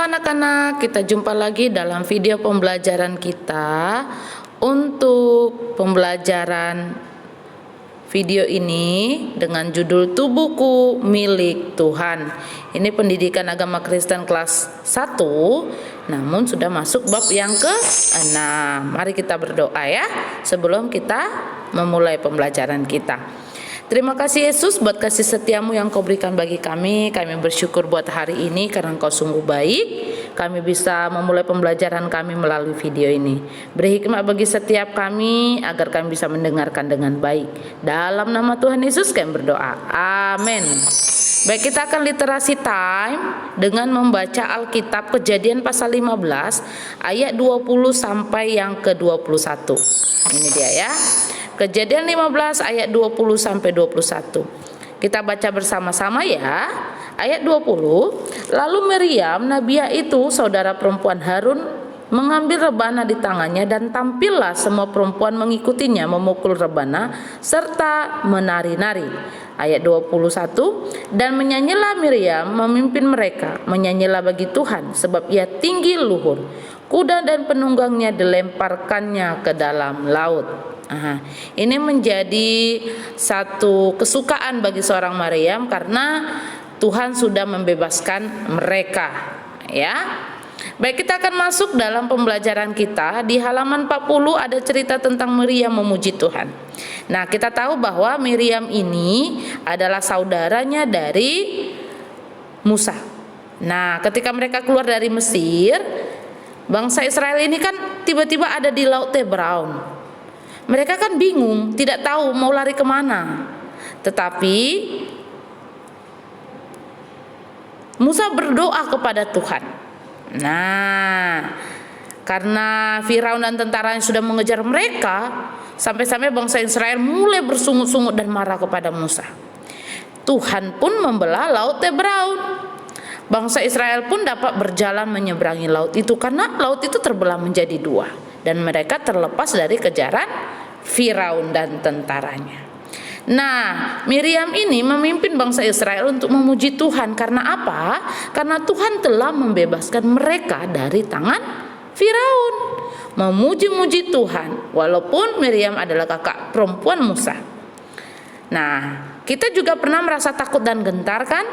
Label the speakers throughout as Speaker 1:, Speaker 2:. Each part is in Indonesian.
Speaker 1: Halo anak-anak, kita jumpa lagi dalam video pembelajaran kita. Untuk pembelajaran video ini dengan judul Tubuhku Milik Tuhan. Ini pendidikan agama Kristen kelas 1, namun sudah masuk bab yang ke-6. Mari kita berdoa ya, sebelum kita memulai pembelajaran kita. Terima kasih Yesus buat kasih setiamu yang kau berikan bagi kami. Kami bersyukur buat hari ini karena Engkau sungguh baik. Kami bisa memulai pembelajaran kami melalui video ini. Beri hikmat bagi setiap kami agar kami bisa mendengarkan dengan baik. Dalam nama Tuhan Yesus kami berdoa. Amin. Baik, kita akan literasi time dengan membaca Alkitab Kejadian pasal 15 ayat 20 sampai yang ke-21. Ini dia ya. Kejadian 15 ayat 20 sampai 21. Kita baca bersama-sama ya. Ayat 20. Lalu Miriam, nabiah itu, saudara perempuan Harun, mengambil rebana di tangannya dan tampillah semua perempuan mengikutinya memukul rebana serta menari-nari. Ayat 21. Dan menyanyilah Miriam memimpin mereka, menyanyilah bagi Tuhan sebab ia tinggi luhur. Kuda dan penunggangnya dilemparkannya ke dalam laut. Ini menjadi satu kesukaan bagi seorang Maryam karena Tuhan sudah membebaskan mereka ya. Baik, kita akan masuk dalam pembelajaran kita. Di halaman 40 ada cerita tentang Miriam memuji Tuhan. Nah, kita tahu bahwa Miriam ini adalah saudaranya dari Musa. Nah, ketika mereka keluar dari Mesir, bangsa Israel ini kan tiba-tiba ada di Laut Tebraun. Mereka kan bingung, tidak tahu mau lari kemana. Tetapi Musa berdoa kepada Tuhan. Nah, karena Firaun dan tentaranya sudah mengejar mereka, sampai-sampai bangsa Israel mulai bersungut-sungut dan marah kepada Musa. Tuhan pun membelah Laut Tebraun. Bangsa Israel pun dapat berjalan menyeberangi laut itu karena laut itu terbelah menjadi dua dan mereka terlepas dari kejaran Firaun dan tentaranya. Nah, Miriam ini memimpin bangsa Israel untuk memuji Tuhan. Karena apa? Karena Tuhan telah membebaskan mereka dari tangan Firaun. Memuji-muji Tuhan walaupun Miriam adalah kakak perempuan Musa. Nah, kita juga pernah merasa takut dan gentar kan?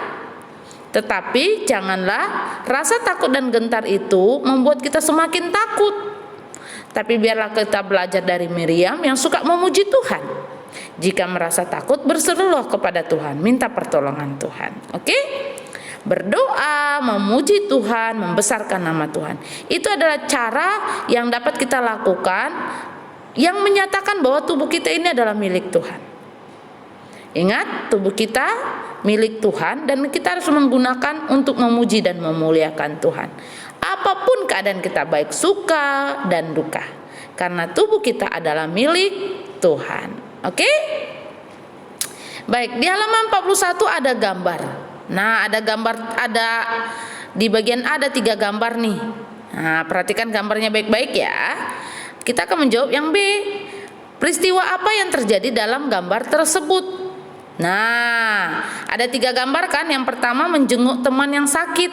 Speaker 1: Tetapi janganlah rasa takut dan gentar itu membuat kita semakin takut. Tapi biarlah kita belajar dari Miriam yang suka memuji Tuhan. Jika merasa takut, berserulah kepada Tuhan, minta pertolongan Tuhan. Oke? Berdoa, memuji Tuhan, membesarkan nama Tuhan. Itu adalah cara yang dapat kita lakukan yang menyatakan bahwa tubuh kita ini adalah milik Tuhan. Ingat, tubuh kita milik Tuhan dan kita harus menggunakan untuk memuji dan memuliakan Tuhan. Apapun keadaan kita, baik suka dan duka, karena tubuh kita adalah milik Tuhan. Oke? Baik, di halaman 41 ada gambar. Nah, ada gambar, ada di bagian A ada 3 gambar nih. Nah, perhatikan gambarnya baik-baik ya. Kita akan menjawab yang B. Peristiwa apa yang terjadi dalam gambar tersebut? Nah, ada 3 gambar kan. Yang pertama menjenguk teman yang sakit.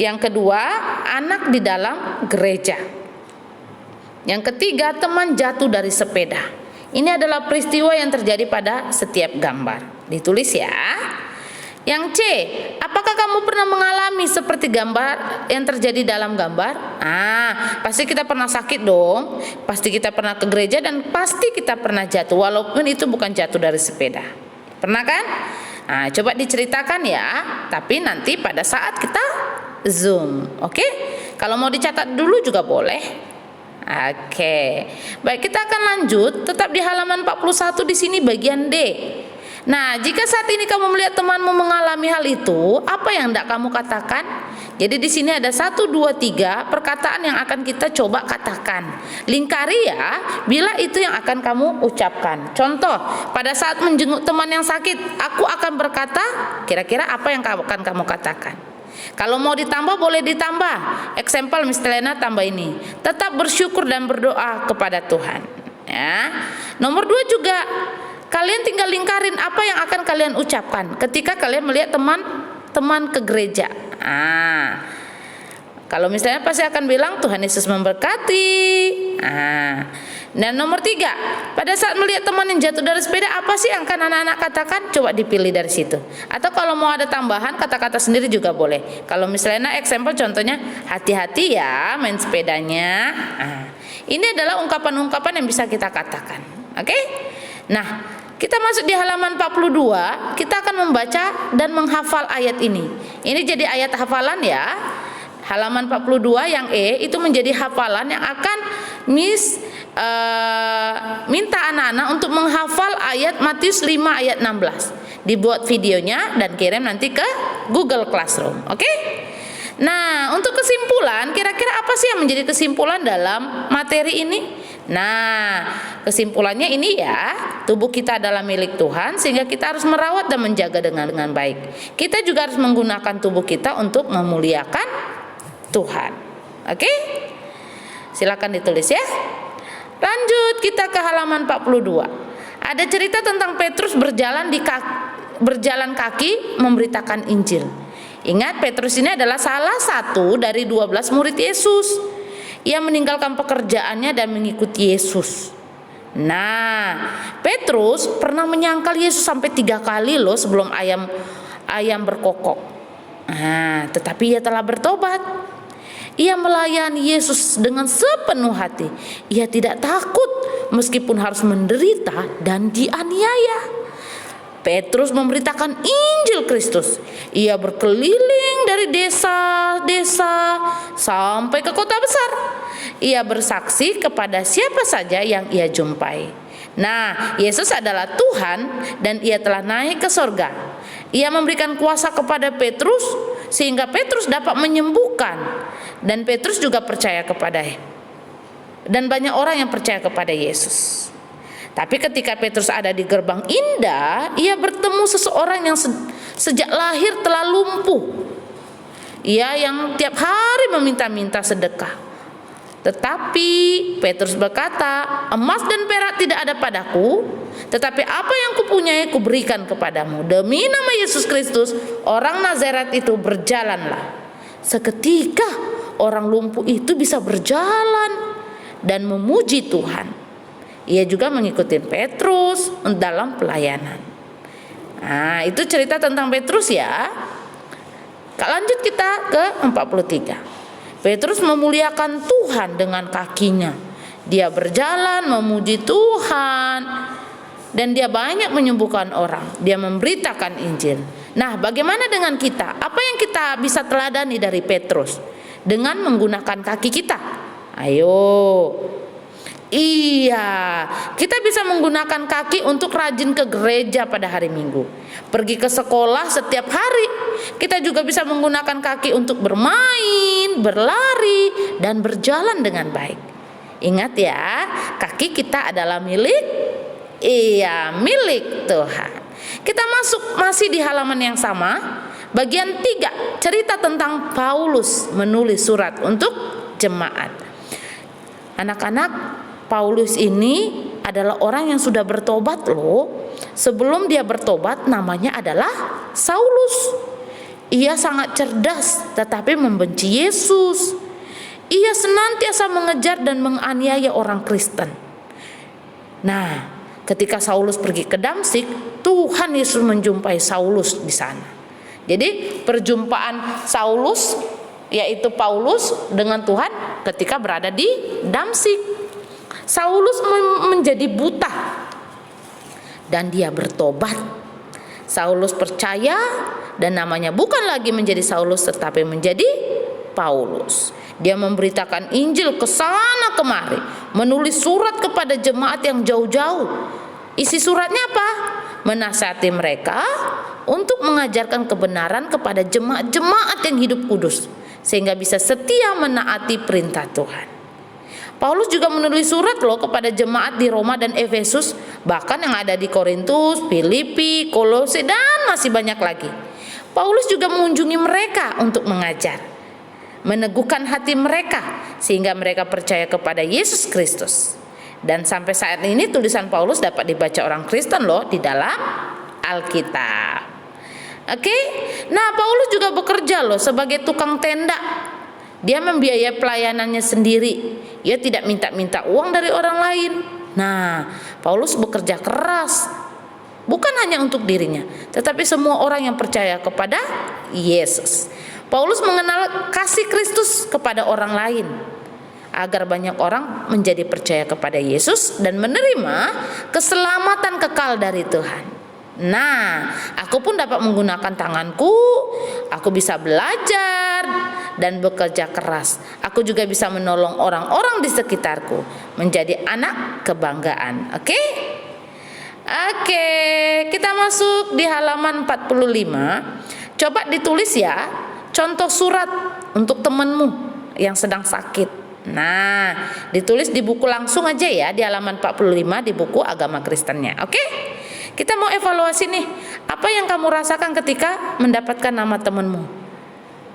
Speaker 1: Yang kedua, anak di dalam gereja. Yang ketiga, teman jatuh dari sepeda. Ini adalah peristiwa yang terjadi pada setiap gambar. Ditulis ya. Yang C, apakah kamu pernah mengalami seperti gambar yang terjadi dalam gambar? Pasti kita pernah sakit dong. Pasti kita pernah ke gereja dan pasti kita pernah jatuh walaupun itu bukan jatuh dari sepeda. Pernah kan? Nah, coba diceritakan ya. Tapi nanti pada saat kita Zoom, oke? Kalau mau dicatat dulu juga boleh. Oke. Baik, kita akan lanjut. Tetap di halaman 41 di sini bagian D. Nah, jika saat ini kamu melihat temanmu mengalami hal itu, apa yang hendak kamu katakan? Jadi di sini ada 1, 2, 3 perkataan yang akan kita coba katakan. Lingkari ya, bila itu yang akan kamu ucapkan. Contoh, pada saat menjenguk teman yang sakit, aku akan berkata, kira-kira apa yang akan kamu katakan? Kalau mau ditambah boleh ditambah. Example misalnya tambah ini. Tetap bersyukur dan berdoa kepada Tuhan. Ya. Nomor 2 juga, kalian tinggal lingkarin apa yang akan kalian ucapkan ketika kalian melihat teman ke gereja. Kalau misalnya pasti akan bilang Tuhan Yesus memberkati. Dan nomor 3, pada saat melihat teman yang jatuh dari sepeda, apa sih yang akan anak-anak katakan? Coba dipilih dari situ. Atau kalau mau ada tambahan kata-kata sendiri juga boleh. Kalau misalnya example contohnya, hati-hati ya main sepedanya. Ini adalah ungkapan-ungkapan yang bisa kita katakan. Oke? Nah, kita masuk di halaman 42, kita akan membaca dan menghafal ayat ini. Ini jadi ayat hafalan ya. Halaman 42 yang E itu menjadi hafalan yang akan minta anak-anak untuk menghafal ayat Matius 5 ayat 16. Dibuat videonya dan kirim nanti ke Google Classroom. Oke? Nah, untuk kesimpulan, kira-kira apa sih yang menjadi kesimpulan dalam materi ini? Nah, kesimpulannya ini ya, tubuh kita adalah milik Tuhan, sehingga kita harus merawat dan menjaga dengan baik. Kita juga harus menggunakan tubuh kita untuk memuliakan Tuhan. Oke? Silakan ditulis ya. Lanjut kita ke halaman 42. Ada cerita tentang Petrus berjalan kaki memberitakan Injil. Ingat, Petrus ini adalah salah satu dari 12 murid Yesus. Ia meninggalkan pekerjaannya dan mengikuti Yesus. Nah, Petrus pernah menyangkal Yesus sampai 3 kali loh sebelum ayam berkokok. Tetapi ia telah bertobat. Ia melayani Yesus dengan sepenuh hati. Ia tidak takut meskipun harus menderita dan dianiaya. Petrus memberitakan Injil Kristus. Ia berkeliling dari desa-desa sampai ke kota besar. Ia bersaksi kepada siapa saja yang ia jumpai. Nah, Yesus adalah Tuhan dan ia telah naik ke sorga. Ia memberikan kuasa kepada Petrus sehingga Petrus dapat menyembuhkan, dan Petrus juga percaya dan banyak orang yang percaya kepada Yesus. Tapi ketika Petrus ada di gerbang indah, ia bertemu seseorang yang sejak lahir telah lumpuh. Ia yang tiap hari meminta-minta sedekah. Tetapi Petrus berkata, emas dan perak tidak ada padaku, tetapi apa yang kupunyai kuberikan kepadamu. Demi nama Yesus Kristus, orang Nazaret itu, berjalanlah. Seketika orang lumpuh itu bisa berjalan dan memuji Tuhan. Ia juga mengikuti Petrus dalam pelayanan. Nah, itu cerita tentang Petrus ya. Lanjut kita ke 43. Petrus memuliakan Tuhan dengan kakinya. Dia berjalan memuji Tuhan dan dia banyak menyembuhkan orang. Dia memberitakan Injil. Nah, bagaimana dengan kita? Apa yang kita bisa teladani dari Petrus? Dengan menggunakan kaki kita. Ayo. Iya, kita bisa menggunakan kaki untuk rajin ke gereja pada hari Minggu, pergi ke sekolah setiap hari. Kita juga bisa menggunakan kaki untuk bermain, berlari, dan berjalan dengan baik. Ingat ya, kaki kita adalah milik Tuhan. Kita masih di halaman yang sama, bagian 3, cerita tentang Paulus menulis surat untuk jemaat. Anak-anak, Paulus ini adalah orang yang sudah bertobat loh. Sebelum dia bertobat namanya adalah Saulus. Ia sangat cerdas tetapi membenci Yesus. Ia senantiasa mengejar dan menganiaya orang Kristen. Nah, ketika Saulus pergi ke Damsyik, Tuhan Yesus menjumpai Saulus di sana. Jadi perjumpaan Saulus, yaitu Paulus, dengan Tuhan ketika berada di Damsyik. Saulus menjadi buta dan dia bertobat. Saulus percaya dan namanya bukan lagi menjadi Saulus tetapi menjadi Paulus. Dia memberitakan Injil ke sana kemari, menulis surat kepada jemaat yang jauh-jauh. Isi suratnya apa? Menasihati mereka untuk mengajarkan kebenaran kepada jemaat-jemaat yang hidup kudus, sehingga bisa setia menaati perintah Tuhan. Paulus juga menulis surat loh kepada jemaat di Roma dan Efesus, bahkan yang ada di Korintus, Filipi, Kolose, dan masih banyak lagi. Paulus juga mengunjungi mereka untuk mengajar, meneguhkan hati mereka sehingga mereka percaya kepada Yesus Kristus. Dan sampai saat ini tulisan Paulus dapat dibaca orang Kristen loh di dalam Alkitab. Oke? Nah, Paulus juga bekerja loh sebagai tukang tenda Dia membiayai pelayanannya sendiri. Ia tidak minta-minta uang dari orang lain. Nah, Paulus bekerja keras, bukan hanya untuk dirinya, tetapi semua orang yang percaya kepada Yesus. Paulus mengenal kasih Kristus kepada orang lain, agar banyak orang menjadi percaya kepada Yesus dan menerima keselamatan kekal dari Tuhan. Nah, aku pun dapat menggunakan tanganku, aku bisa belajar dan bekerja keras. Aku juga bisa menolong orang-orang di sekitarku menjadi anak kebanggaan. Oke, kita masuk di halaman 45. Coba ditulis ya, contoh surat untuk temanmu yang sedang sakit. Nah, ditulis di buku langsung aja ya, di halaman 45 di buku Agama Kristennya. Oke? Kita mau evaluasi nih, apa yang kamu rasakan ketika mendapatkan nama temanmu?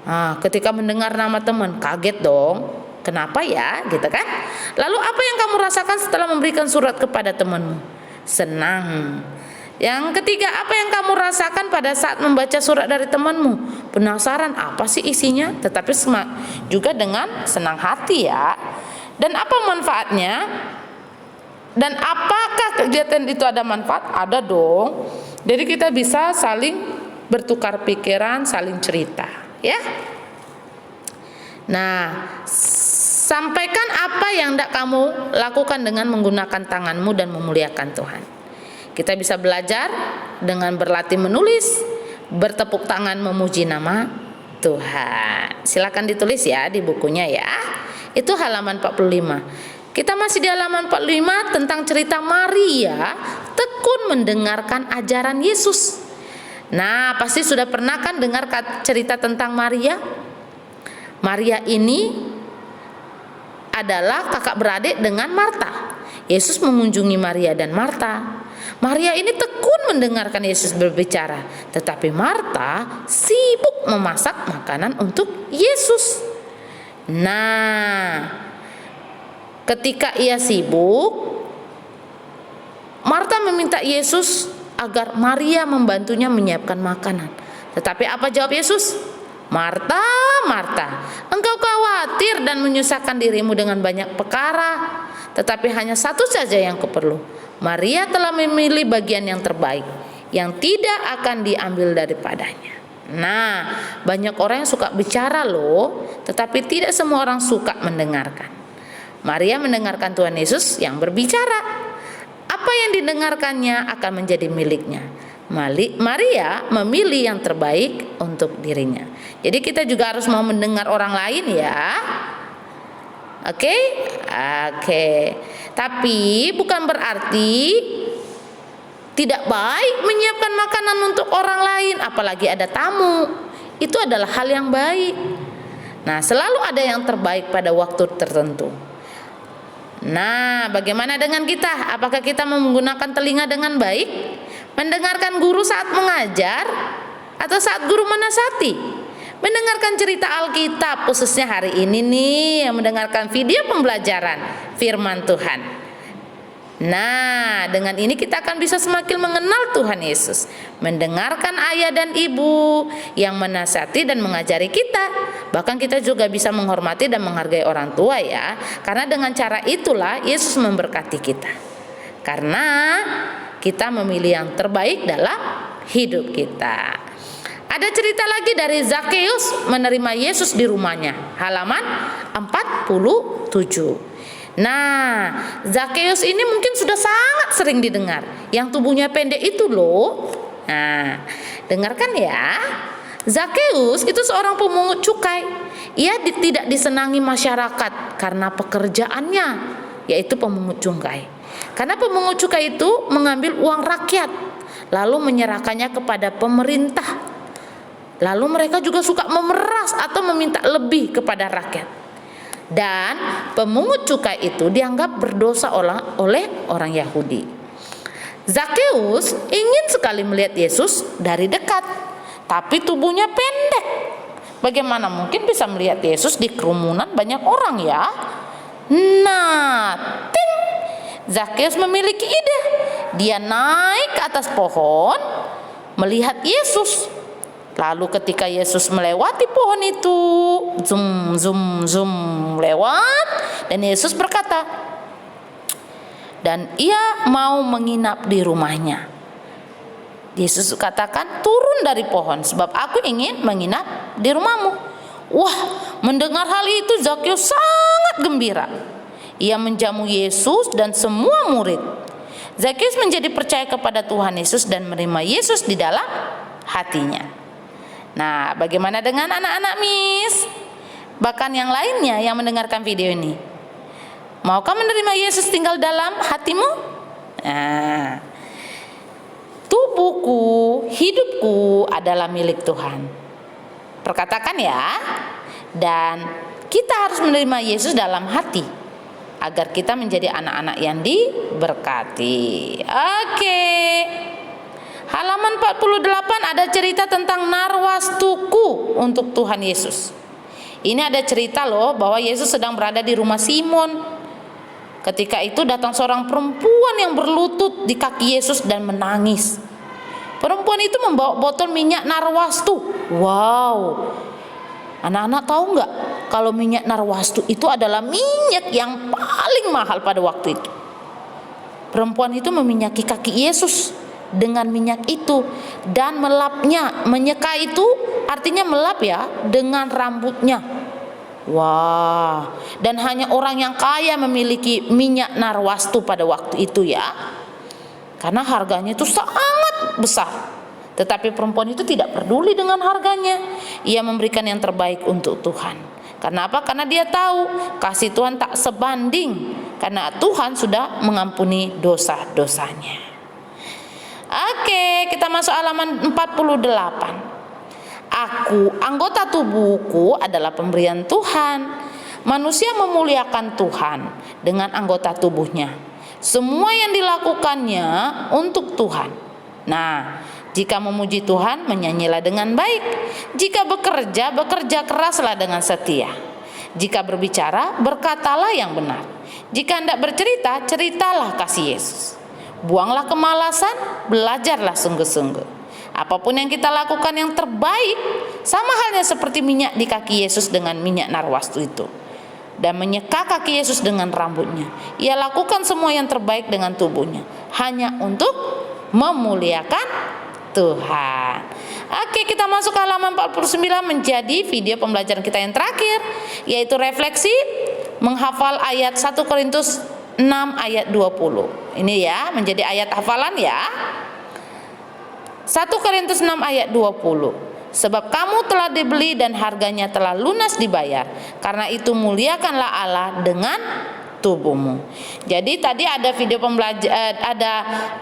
Speaker 1: Nah, ketika mendengar nama teman, kaget dong. Kenapa ya? Gitu kan? Lalu apa yang kamu rasakan setelah memberikan surat kepada temanmu? Senang. Yang ketiga, apa yang kamu rasakan pada saat membaca surat dari temanmu? Penasaran apa sih isinya? Tetapi juga dengan senang hati ya. Dan apa manfaatnya? Dan apakah kegiatan itu ada manfaat? Ada dong. Jadi kita bisa saling bertukar pikiran, saling cerita, ya. Nah, sampaikan apa yang hendak kamu lakukan dengan menggunakan tanganmu dan memuliakan Tuhan. Kita bisa belajar dengan berlatih menulis, bertepuk tangan memuji nama Tuhan. Silakan ditulis ya di bukunya ya. Itu halaman 45. Kita masih di halaman 45 tentang cerita Maria tekun mendengarkan ajaran Yesus. Nah, pasti sudah pernah kan dengar cerita tentang Maria? Maria ini adalah kakak beradik dengan Marta. Yesus mengunjungi Maria dan Marta. Maria ini tekun mendengarkan Yesus berbicara, tetapi Marta sibuk memasak makanan untuk Yesus. Nah, ketika ia sibuk, Marta meminta Yesus agar Maria membantunya menyiapkan makanan. Tetapi apa jawab Yesus? Marta, Marta, engkau khawatir dan menyusahkan dirimu dengan banyak perkara, tetapi hanya satu saja yang kuperlu. Maria telah memilih bagian yang terbaik, yang tidak akan diambil daripadanya. Nah, banyak orang yang suka bicara loh, tetapi tidak semua orang suka mendengarkan. Maria mendengarkan Tuhan Yesus yang berbicara. Apa yang didengarkannya akan menjadi miliknya. Maria memilih yang terbaik untuk dirinya. Jadi kita juga harus mau mendengar orang lain ya. Oke. Tapi bukan berarti tidak baik menyiapkan makanan untuk orang lain, apalagi ada tamu. Itu adalah hal yang baik. Nah, selalu ada yang terbaik pada waktu tertentu. Nah, bagaimana dengan kita? Apakah kita menggunakan telinga dengan baik? Mendengarkan guru saat mengajar atau saat guru menasihati? Mendengarkan cerita Alkitab, khususnya hari ini nih, mendengarkan video pembelajaran firman Tuhan. Nah, dengan ini kita akan bisa semakin mengenal Tuhan Yesus. Mendengarkan ayah dan ibu yang menasihati dan mengajari kita. Bahkan kita juga bisa menghormati dan menghargai orang tua ya. Karena dengan cara itulah Yesus memberkati kita. Karena kita memilih yang terbaik dalam hidup kita. Ada cerita lagi dari Zakheus menerima Yesus di rumahnya. Halaman 47. Nah, Zakheus ini mungkin sudah sangat sering didengar. Yang tubuhnya pendek itu loh. Nah, dengarkan ya. Zakheus itu seorang pemungut cukai. Ia tidak disenangi masyarakat karena pekerjaannya, yaitu pemungut cukai. Karena pemungut cukai itu mengambil uang rakyat, lalu menyerahkannya kepada pemerintah. Lalu mereka juga suka memeras atau meminta lebih kepada rakyat. Dan pemungut cukai itu dianggap berdosa oleh orang Yahudi. Zakheus ingin sekali melihat Yesus dari dekat, tapi tubuhnya pendek. Bagaimana mungkin bisa melihat Yesus di kerumunan banyak orang ya? Nah, Zakheus memiliki ide. Dia naik ke atas pohon melihat Yesus. Lalu ketika Yesus melewati pohon itu, zum zum zum lewat, dan Yesus berkata, dan ia mau menginap di rumahnya. Yesus katakan, turun dari pohon sebab aku ingin menginap di rumahmu. Wah, mendengar hal itu Zakeus sangat gembira. Ia menjamu Yesus dan semua murid. Zakeus menjadi percaya kepada Tuhan Yesus dan menerima Yesus di dalam hatinya. Nah, bagaimana dengan anak-anak Miss? Bahkan yang lainnya yang mendengarkan video ini, maukah menerima Yesus tinggal dalam hatimu? Nah, tubuhku, hidupku adalah milik Tuhan. Perkatakan ya. Dan kita harus menerima Yesus dalam hati agar kita menjadi anak-anak yang diberkati. Oke. Halaman 48 ada cerita tentang narwastuku untuk Tuhan Yesus. Ini ada cerita loh bahwa Yesus sedang berada di rumah Simon. Ketika itu datang seorang perempuan yang berlutut di kaki Yesus dan menangis. Perempuan itu membawa botol minyak narwastu. Wow. Anak-anak tahu nggak kalau minyak narwastu itu adalah minyak yang paling mahal pada waktu itu. Perempuan itu meminyaki kaki Yesus dengan minyak itu dan melapnya. Menyeka itu artinya melap ya, dengan rambutnya. Wah, dan hanya orang yang kaya memiliki minyak narwastu pada waktu itu ya, karena harganya itu sangat besar. Tetapi perempuan itu tidak peduli dengan harganya. Ia memberikan yang terbaik untuk Tuhan. Karena apa? Karena dia tahu kasih Tuhan tak sebanding, karena Tuhan sudah mengampuni dosa-dosanya. Oke, kita masuk halaman 48. Aku, anggota tubuhku adalah pemberian Tuhan. Manusia memuliakan Tuhan dengan anggota tubuhnya. Semua yang dilakukannya untuk Tuhan. Nah, jika memuji Tuhan, menyanyilah dengan baik. Jika bekerja, bekerja keraslah dengan setia. Jika berbicara, berkatalah yang benar. Jika hendak bercerita, ceritalah kasih Yesus. Buanglah kemalasan, belajarlah sungguh-sungguh. Apapun yang kita lakukan yang terbaik, sama halnya seperti minyak di kaki Yesus dengan minyak narwastu itu, dan menyeka kaki Yesus dengan rambutnya. Ia lakukan semua yang terbaik dengan tubuhnya, hanya untuk memuliakan Tuhan. Oke, kita masuk ke halaman 49 menjadi video pembelajaran kita yang terakhir, yaitu refleksi menghafal ayat 1 Korintus 6 ayat 20. Ini ya, menjadi ayat hafalan ya. 1 Korintus 6 ayat 20. Sebab kamu telah dibeli dan harganya telah lunas dibayar. Karena itu muliakanlah Allah dengan tubuhmu. Jadi tadi ada video ada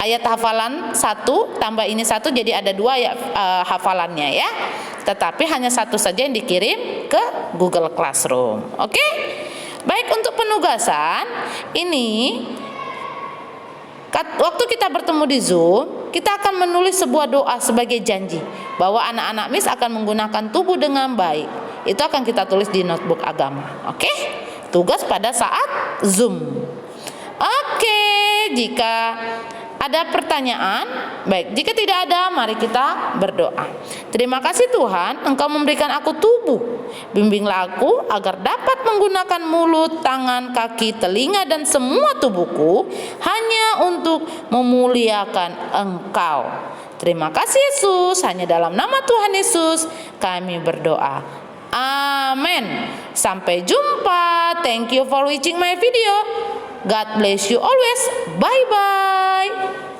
Speaker 1: ayat hafalan 1 tambah ini 1, jadi ada 2 ayat hafalannya ya. Tetapi hanya 1 saja yang dikirim ke Google Classroom. Oke? Baik, untuk penugasan ini, waktu kita bertemu di Zoom, kita akan menulis sebuah doa sebagai janji bahwa anak-anak Miss akan menggunakan tubuh dengan baik. Itu akan kita tulis di notebook agama. Oke? Tugas pada saat Zoom. Oke, jika ada pertanyaan, baik. Jika tidak ada, mari kita berdoa. Terima kasih Tuhan, Engkau memberikan aku tubuh. Bimbinglah aku agar dapat menggunakan mulut, tangan, kaki, telinga, dan semua tubuhku hanya untuk memuliakan Engkau. Terima kasih Yesus, hanya dalam nama Tuhan Yesus kami berdoa. Amin. Sampai jumpa. Thank you for watching my video. God bless you always. Bye bye.